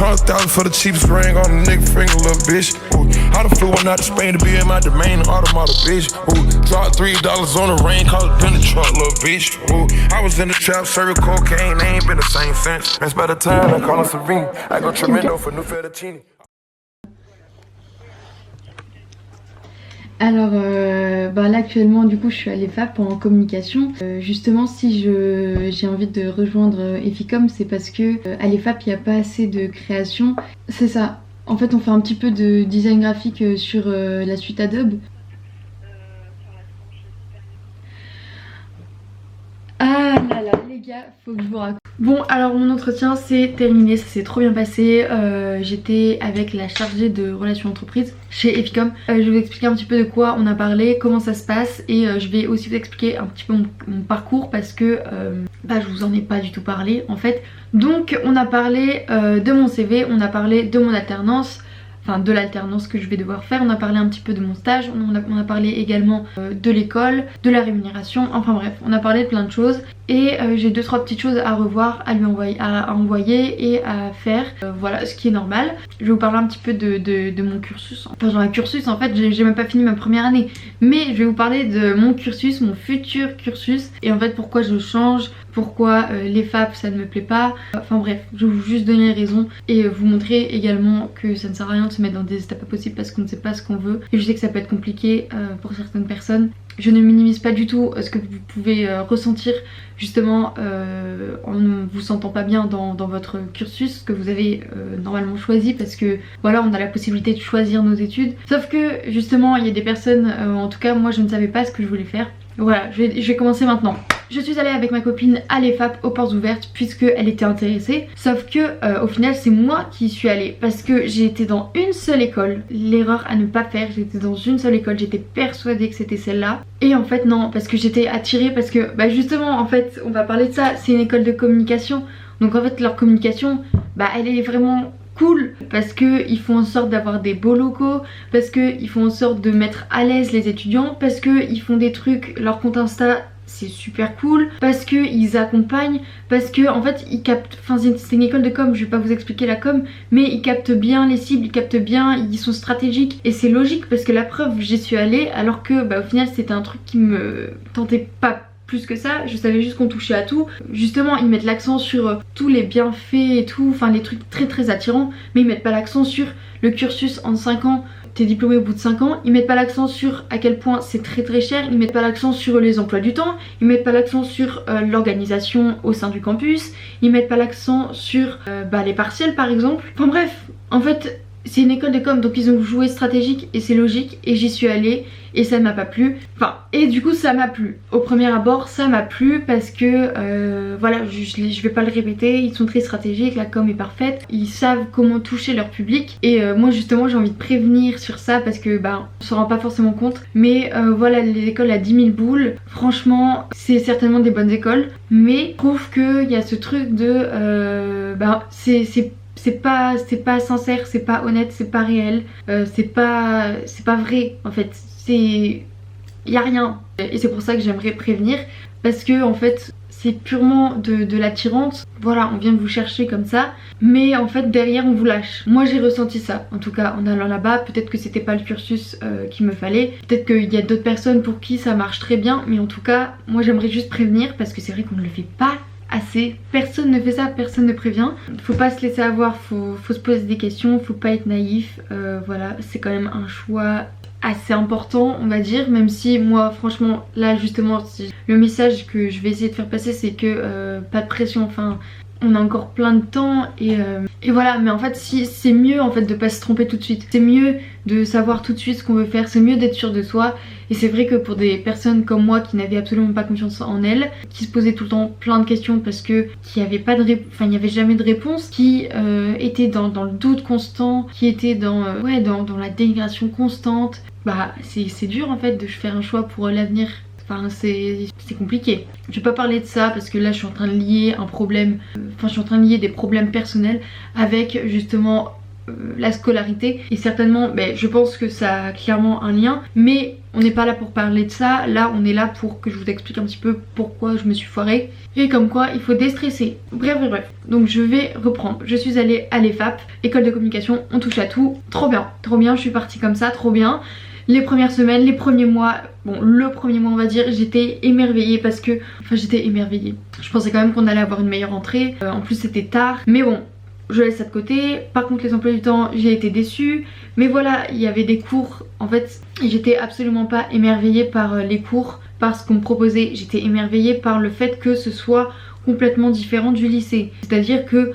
100,000 for the cheapest ring on the nigga finger, little bitch. Ooh, I done flew one out to Spain to be in my domain, automata, bitch. Ooh, dropped $3 on the rain, called it in the truck, little bitch. Ooh, I was in the trap, serving cocaine, they ain't been the same since. That's by the time I call her Serene. I go tremendo for new fettuccine. Alors là actuellement du coup je suis à l'EFAP en communication. Justement si j'ai envie de rejoindre Eficom, c'est parce que à l'EFAP il n'y a pas assez de création. C'est ça. En fait on fait un petit peu de design graphique sur la suite Adobe. Ah là là les gars, faut que je vous raconte. Bon alors mon entretien c'est terminé, ça s'est trop bien passé. J'étais avec la chargée de relations entreprises chez Eficom. Je vais vous expliquer un petit peu de quoi on a parlé, comment ça se passe, et je vais aussi vous expliquer un petit peu mon parcours parce que je vous en ai pas du tout parlé en fait. Donc on a parlé de mon CV, on a parlé de mon alternance, enfin de l'alternance que je vais devoir faire, on a parlé un petit peu de mon stage, on a parlé également de l'école, de la rémunération, enfin bref, on a parlé de plein de choses. Et j'ai 2-3 petites choses à revoir, à lui envoyer et à faire, voilà, ce qui est normal. Je vais vous parler un petit peu de mon cursus. Enfin genre un cursus, en fait j'ai même pas fini ma première année, mais je vais vous parler de mon cursus, mon futur cursus, et en fait pourquoi je change, pourquoi les FAP ça ne me plaît pas, enfin bref, je vais vous juste donner les raisons et vous montrer également que ça ne sert à rien de se mettre dans des états pas possibles parce qu'on ne sait pas ce qu'on veut, et je sais que ça peut être compliqué pour certaines personnes. Je ne minimise pas du tout ce que vous pouvez ressentir justement en ne vous sentant pas bien dans votre cursus que vous avez normalement choisi, parce que voilà, on a la possibilité de choisir nos études. Sauf que justement il y a des personnes, en tout cas moi je ne savais pas ce que je voulais faire. Voilà, je vais commencer maintenant. Je suis allée avec ma copine à l'EFAP aux portes ouvertes puisque elle était intéressée. Sauf que au final c'est moi qui y suis allée parce que j'ai été dans une seule école. L'erreur à ne pas faire, j'étais dans une seule école, j'étais persuadée que c'était celle-là. Et en fait non, parce que j'étais attirée, parce que justement en fait on va parler de ça, c'est une école de communication. Donc en fait leur communication, elle est vraiment cool parce que ils font en sorte d'avoir des beaux locaux, parce que ils font en sorte de mettre à l'aise les étudiants, parce que ils font des trucs, leur compte Insta c'est super cool, parce que ils accompagnent, parce que en fait ils captent, enfin c'est une école de com, je vais pas vous expliquer la com, mais ils captent bien les cibles, ils captent bien, ils sont stratégiques, et c'est logique parce que la preuve j'y suis allée alors que au final c'était un truc qui me tentait pas plus que ça, je savais juste qu'on touchait à tout. Justement ils mettent l'accent sur tous les bienfaits et tout, enfin les trucs très très attirants, mais ils mettent pas l'accent sur le cursus en 5 ans, t'es diplômé au bout de 5 ans, ils mettent pas l'accent sur à quel point c'est très très cher, ils mettent pas l'accent sur les emplois du temps, ils mettent pas l'accent sur l'organisation au sein du campus, ils mettent pas l'accent sur les partiels par exemple. Enfin bref, en fait c'est une école de com, donc ils ont joué stratégique et c'est logique, et j'y suis allée et ça ne m'a pas plu. Enfin, et du coup ça m'a plu. Au premier abord ça m'a plu parce que voilà, je vais pas le répéter, ils sont très stratégiques, la com est parfaite, ils savent comment toucher leur public, et moi justement j'ai envie de prévenir sur ça parce que on se rend pas forcément compte, mais voilà, les écoles à 10 000 boules, franchement c'est certainement des bonnes écoles, mais je trouve qu'il y a ce truc de c'est pas sincère, c'est pas honnête, c'est pas réel, c'est pas vrai en fait, y a rien, et c'est pour ça que j'aimerais prévenir, parce que en fait c'est purement de l'attirance. Voilà, on vient vous chercher comme ça, mais en fait derrière on vous lâche. Moi j'ai ressenti ça, en tout cas en allant là-bas. Peut-être que c'était pas le cursus qu'il me fallait, peut-être qu'il y a d'autres personnes pour qui ça marche très bien, mais en tout cas moi j'aimerais juste prévenir parce que c'est vrai qu'on ne le fait pas assez, personne ne fait ça, personne ne prévient. Faut pas se laisser avoir, faut se poser des questions, faut pas être naïf, voilà, c'est quand même un choix assez important on va dire, même si moi franchement là justement le message que je vais essayer de faire passer c'est que pas de pression, enfin on a encore plein de temps, et voilà, mais en fait si c'est mieux en fait de pas se tromper tout de suite, c'est mieux de savoir tout de suite ce qu'on veut faire, c'est mieux d'être sûr de soi. Et c'est vrai que pour des personnes comme moi qui n'avaient absolument pas confiance en elles, qui se posaient tout le temps plein de questions parce que il n'y avait jamais de réponse, qui étaient dans le doute constant, qui étaient dans la dénigration constante, c'est dur en fait de faire un choix pour l'avenir. Enfin c'est compliqué. Je vais pas parler de ça parce que là je suis en train de lier un problème, je suis en train de lier des problèmes personnels avec justement la scolarité. Et certainement, je pense que ça a clairement un lien, mais on n'est pas là pour parler de ça. Là on est là pour que je vous explique un petit peu pourquoi je me suis foirée et comme quoi il faut déstresser. Bref. Donc je vais reprendre. Je suis allée à l'EFAP, école de communication, on touche à tout. Trop bien, je suis partie comme ça, trop bien. Les premières semaines, les premiers mois, bon le premier mois on va dire, j'étais émerveillée parce que, j'étais émerveillée. Je pensais quand même qu'on allait avoir une meilleure entrée, en plus c'était tard, mais bon, je laisse ça de côté. Par contre les emplois du temps, j'ai été déçue. Mais voilà, il y avait des cours, en fait j'étais absolument pas émerveillée par les cours, par ce qu'on me proposait. J'étais émerveillée par le fait que ce soit complètement différent du lycée. C'est-à-dire que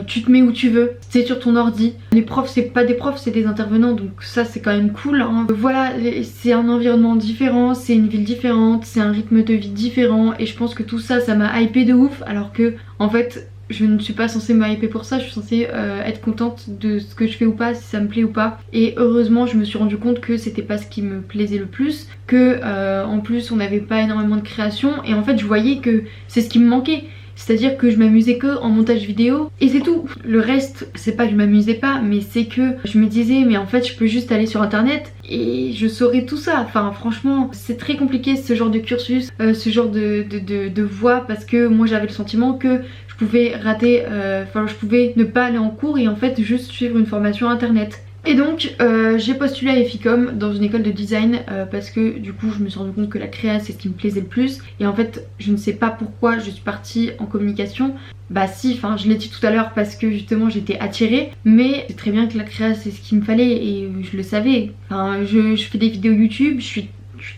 tu te mets où tu veux, c'est sur ton ordi. Les profs c'est pas des profs, c'est des intervenants, donc ça c'est quand même cool hein. Voilà, c'est un environnement différent, c'est une ville différente, c'est un rythme de vie différent. Et je pense que tout ça, ça m'a hypé de ouf. Alors que en fait je ne suis pas censée me hyper pour ça, je suis censée être contente de ce que je fais ou pas, si ça me plaît ou pas. Et heureusement je me suis rendu compte que c'était pas ce qui me plaisait le plus, que en plus on n'avait pas énormément de création. Et en fait je voyais que c'est ce qui me manquait. C'est-à-dire que je m'amusais que en montage vidéo et c'est tout. Le reste, c'est pas que je m'amusais pas, mais c'est que je me disais mais en fait je peux juste aller sur internet et je saurais tout ça. Enfin franchement c'est très compliqué ce genre de cursus, ce genre de voie, parce que moi j'avais le sentiment que je pouvais rater, je pouvais ne pas aller en cours et en fait juste suivre une formation internet. Et donc j'ai postulé à EFICOM dans une école de design parce que du coup je me suis rendu compte que la créa c'est ce qui me plaisait le plus. Et en fait je ne sais pas pourquoi je suis partie en communication. Bah si, je l'ai dit tout à l'heure parce que justement j'étais attirée. Mais c'est très bien que la créa c'est ce qu'il me fallait et je le savais. Je fais des vidéos YouTube, je suis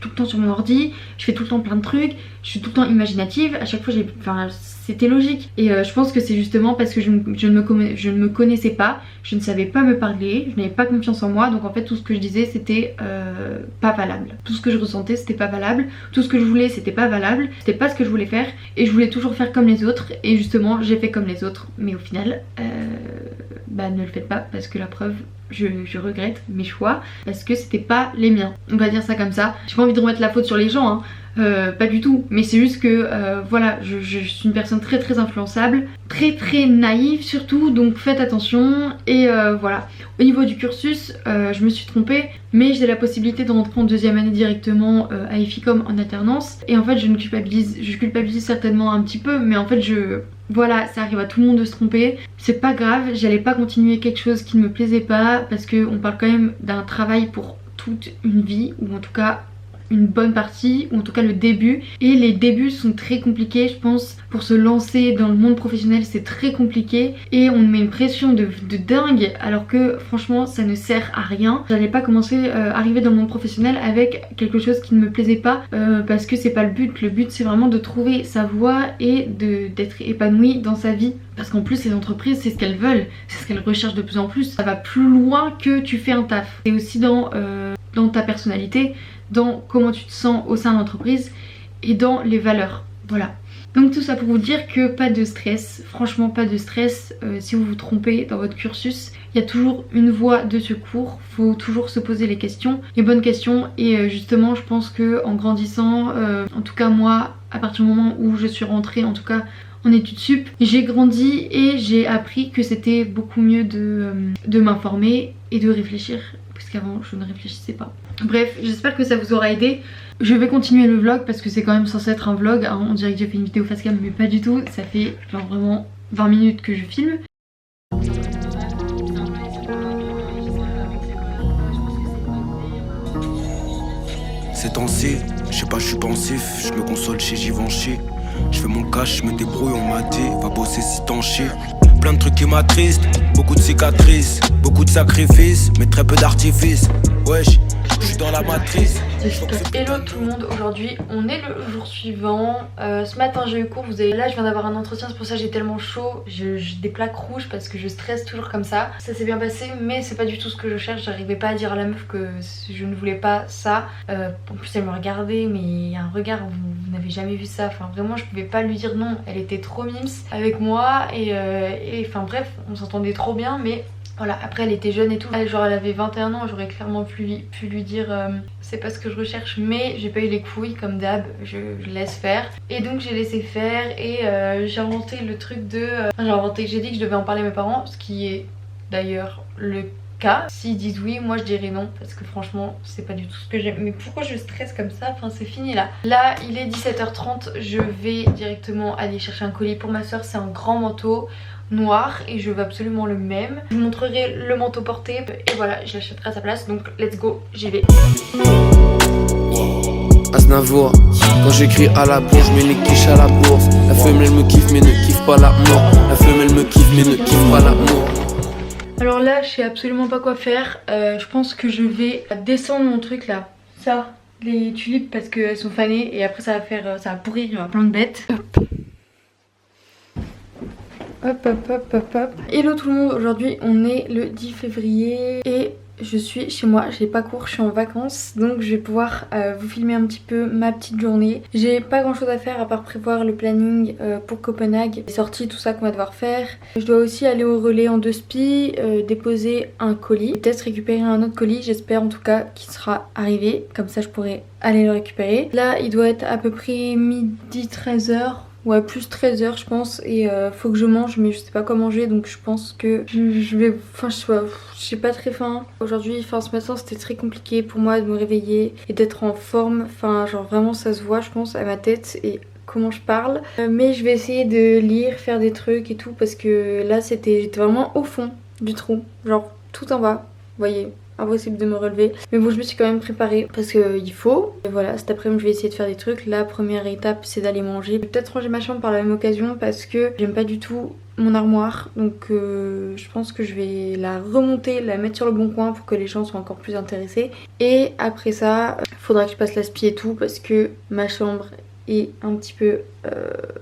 tout le temps sur mon ordi, je fais tout le temps plein de trucs, je suis tout le temps imaginative. À chaque fois c'était logique. Et je pense que c'est justement parce que je ne me connaissais pas, je ne savais pas me parler, je n'avais pas confiance en moi. Donc en fait tout ce que je disais c'était pas valable. Tout ce que je ressentais c'était pas valable. Tout ce que je voulais c'était pas valable. C'était pas ce que je voulais faire. Et je voulais toujours faire comme les autres. Et justement j'ai fait comme les autres. Mais au final ne le faites pas, parce que la preuve je regrette mes choix parce que c'était pas les miens. On va dire ça comme ça. J'ai pas envie de remettre la faute sur les gens hein. Pas du tout, mais c'est juste que voilà, je suis une personne très influençable, très naïve surtout, donc faites attention. Et voilà, au niveau du cursus je me suis trompée, mais j'ai la possibilité de rentrer en deuxième année directement à EFICOM en alternance. Et en fait je culpabilise certainement un petit peu, mais en fait voilà, ça arrive à tout le monde de se tromper, c'est pas grave. J'allais pas continuer quelque chose qui ne me plaisait pas, parce qu'on parle quand même d'un travail pour toute une vie, ou en tout cas une bonne partie, ou en tout cas le début. Et les débuts sont très compliqués, je pense. Pour se lancer dans le monde professionnel c'est très compliqué et on met une pression de dingue, alors que franchement ça ne sert à rien. J'allais pas commencer arriver dans le monde professionnel avec quelque chose qui ne me plaisait pas, parce que c'est pas le but. Le but c'est vraiment de trouver sa voie et d'être épanoui dans sa vie. Parce qu'en plus les entreprises c'est ce qu'elles veulent, c'est ce qu'elles recherchent de plus en plus. Ça va plus loin que tu fais un taf. C'est aussi dans ta personnalité, dans comment tu te sens au sein de l'entreprise et dans les valeurs. Voilà. Donc tout ça pour vous dire que pas de stress, franchement pas de stress si vous vous trompez dans votre cursus. Il y a toujours une voie de secours, faut toujours se poser les bonnes questions. Et justement je pense que en grandissant, en tout cas moi, à partir du moment où je suis rentrée en tout cas en études sup, j'ai grandi et j'ai appris que c'était beaucoup mieux de m'informer et de réfléchir, puisqu'avant je ne réfléchissais pas. Bref, j'espère que ça vous aura aidé. Je vais continuer le vlog parce que c'est quand même censé être un vlog hein. On dirait que j'ai fait une vidéo face cam mais pas du tout. Ça fait genre vraiment 20 minutes que je filme. Ces temps-ci, je sais pas, je suis pensif, je me console chez Givenchy. Je fais mon cash, je me débrouille, on m'a dit, va bosser si t'en chies. Plein de trucs qui m'attristent, beaucoup de cicatrices, beaucoup de sacrifices, mais très peu d'artifices. Wesh, je suis dans la matrice. Hello tout le monde, aujourd'hui on est le jour suivant. Ce matin j'ai eu cours, là je viens d'avoir un entretien, c'est pour ça que j'ai tellement chaud. J'ai des plaques rouges parce que je stresse toujours comme ça. Ça s'est bien passé mais c'est pas du tout ce que je cherche. J'arrivais pas à dire à la meuf que je ne voulais pas ça. En plus elle me regardait, mais un regard, vous n'avez jamais vu ça. Enfin vraiment je pouvais pas lui dire non, elle était trop mims avec moi. Et enfin bref, on s'entendait trop bien, mais voilà, après elle était jeune et tout, elle avait 21 ans, j'aurais clairement pu lui dire c'est pas ce que je recherche, mais j'ai pas eu les couilles comme d'hab, je laisse faire. Et donc j'ai laissé faire et j'ai inventé le truc j'ai dit que je devais en parler à mes parents, ce qui est d'ailleurs le cas. S'ils disent oui, moi je dirais non parce que franchement c'est pas du tout ce que j'aime. Mais pourquoi je stresse comme ça? Enfin c'est fini là. Là il est 17h30, je vais directement aller chercher un colis pour ma soeur. C'est un grand manteau noir et je veux absolument le même. Je vous montrerai le manteau porté et voilà, je l'achèterai à sa place. Donc let's go, j'y vais. Aznavour, quand j'écris à la bourse, je mets les quiches à la bourse. La femelle me kiffe mais ne kiffe pas l'amour. La femelle me kiffe mais ne kiffe pas l'amour. Alors là je sais absolument pas quoi faire. Je pense que je vais descendre mon truc là. Ça, les tulipes parce qu'elles sont fanées et après ça va pourrir, il y aura plein de bêtes. Hop hop hop hop hop. Hello tout le monde, aujourd'hui on est le 10 février et je suis chez moi, j'ai pas cours, je suis en vacances. Donc je vais pouvoir vous filmer un petit peu ma petite journée. J'ai pas grand chose à faire à part prévoir le planning pour Copenhague, les sorties, tout ça qu'on va devoir faire. Je dois aussi aller au relais en 2 spi, déposer un colis, peut-être récupérer un autre colis, j'espère en tout cas qu'il sera arrivé. Comme ça je pourrai aller le récupérer. Là il doit être à peu près midi 13h. Ouais, plus 13h je pense et faut que je mange mais je sais pas quoi manger donc je pense que je vais... Enfin j'ai pas très faim. Aujourd'hui, enfin ce matin c'était très compliqué pour moi de me réveiller et d'être en forme. Enfin genre vraiment ça se voit je pense à ma tête et comment je parle. Mais je vais essayer de lire, faire des trucs et tout parce que là j'étais vraiment au fond du trou. Genre tout en bas, vous voyez. Impossible de me relever, mais bon je me suis quand même préparée parce qu'il faut. Et voilà, cet après-midi je vais essayer de faire des trucs. La première étape c'est d'aller manger. Je vais peut-être ranger ma chambre par la même occasion parce que j'aime pas du tout mon armoire. Donc je pense que je vais la remonter, la mettre sur le bon coin pour que les gens soient encore plus intéressés. Et après ça, faudra que je passe l'aspi et tout parce que ma chambre est un petit peu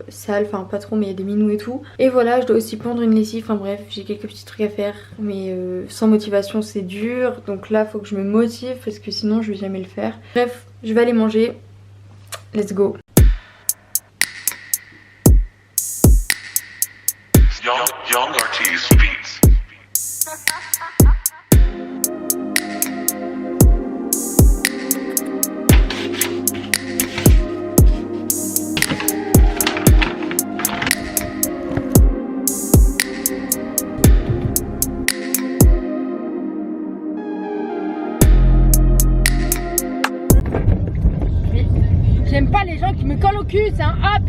sale, enfin pas trop mais il y a des minous et tout. Et voilà, je dois aussi pendre une lessive, enfin bref j'ai quelques petits trucs à faire mais sans motivation c'est dur. Donc là faut que je me motive parce que sinon je vais jamais le faire. Bref, je vais aller manger, let's go. Young Artist Beats. J'aime pas les gens qui me collent au cul, c'est un hop.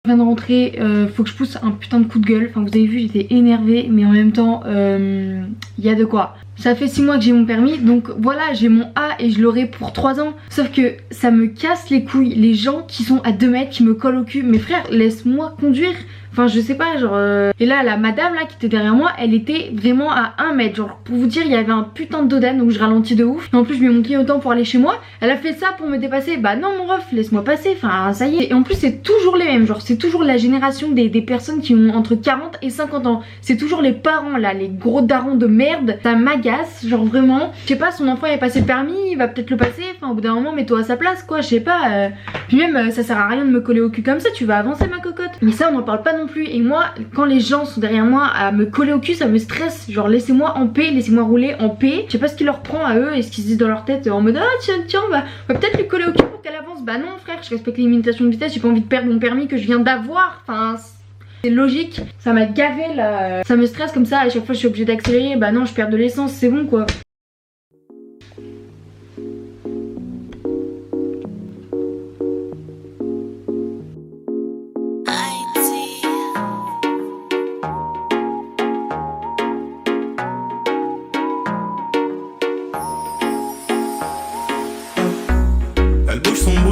Je viens de rentrer, faut que je pousse un putain de coup de gueule. Enfin vous avez vu j'étais énervée mais en même temps y a de quoi. Ça fait 6 mois que j'ai mon permis donc voilà j'ai mon A et je l'aurai pour 3 ans. Sauf que ça me casse les couilles les gens qui sont à 2 mètres qui me collent au cul. Mais frère laisse-moi conduire. Enfin je sais pas genre Et là la madame là qui était derrière moi elle était vraiment à 1 mètre. Genre pour vous dire il y avait un putain de dodane donc je ralentis de ouf. Et en plus je mets mon clignotant pour aller chez moi. Elle a fait ça pour me dépasser. Bah non mon ref laisse-moi passer. Enfin ça y est. Et en plus c'est toujours les mêmes. Genre c'est toujours la génération des personnes qui ont entre 40 et 50 ans. C'est toujours les parents là, les gros darons de merde. Ça m'agace genre vraiment. Je sais pas son enfant il a passé le permis, il va peut-être le passer. Enfin au bout d'un moment mets-toi à sa place quoi. Je sais pas. Puis même ça sert à rien de me coller au cul comme ça. Tu vas avancer ma cocotte. Mais ça on en parle pas non plus. Et moi quand les gens sont derrière moi à me coller au cul ça me stresse. Genre laissez-moi en paix, laissez-moi rouler en paix. Je sais pas ce qui leur prend à eux et ce qu'ils se disent dans leur tête en mode ah tiens on va peut-être lui coller au cul pour qu'elle avance. Bah non frère je respecte les limitations de vitesse. J'ai pas envie de perdre mon permis que je viens d'avoir. Enfin c'est logique. Ça m'a gavé là. Ça me stresse comme ça à chaque fois je suis obligée d'accélérer. Bah non je perds de l'essence c'est bon quoi.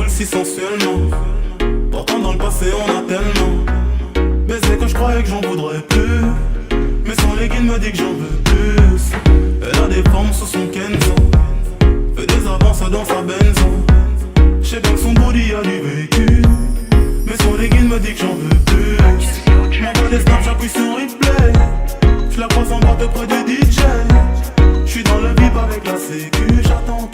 Si sensuellement, pourtant dans le passé on a tellement baisé que je croyais que j'en voudrais plus. Mais son legging me dit que j'en veux plus. Elle a des formes sous son Kenzo, fait des avances dans sa benzo. J'sais bien que son body a du vécu, mais son legging me dit que j'en veux plus. J'm'envoie des snaps, j'appuie sur replay. J'la croise en boîte près du DJ. J'suis dans le VIP avec la sécu, j'attends